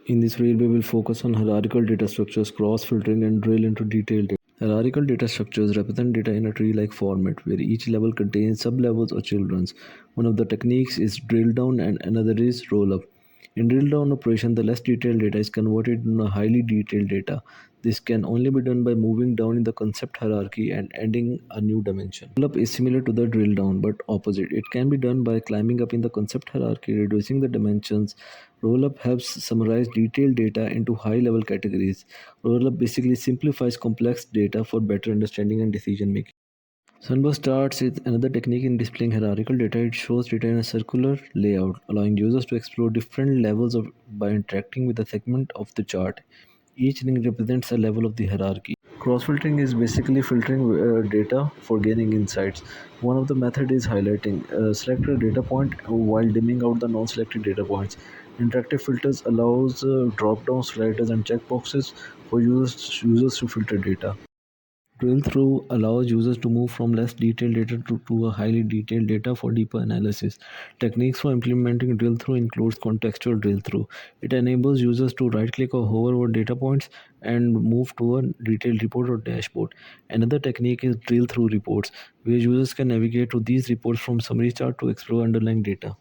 In this video, we will focus on hierarchical data structures, cross-filtering, and drill into detailed data. Hierarchical data structures represent data in a tree-like format, where each level contains sub-levels or childrens. One of the techniques is drill down and another is roll up. In drill down operation, the less detailed data is converted into highly detailed data. This can only be done by moving down in the concept hierarchy and adding a new dimension. Roll up is similar to the drill down but opposite. It can be done by climbing up in the concept hierarchy, reducing the dimensions. Roll up helps summarize detailed data into high level categories. Roll up basically simplifies complex data for better understanding and decision making. Sunburst charts is another technique in displaying hierarchical data. It shows data in a circular layout, allowing users to explore different levels of by interacting with a segment of the chart. Each ring represents a level of the hierarchy. Cross-filtering is basically filtering data for gaining insights. One of the method is highlighting. Select a data point while dimming out the non-selected data points. Interactive filters allows drop-down sliders and checkboxes for users to filter data. Drill through allows users to move from less detailed data to a highly detailed data for deeper analysis. Techniques for implementing drill through includes contextual drill through. It enables users to right click or hover over data points and move to a detailed report or dashboard. Another technique is drill through reports, where users can navigate to these reports from summary chart to explore underlying data.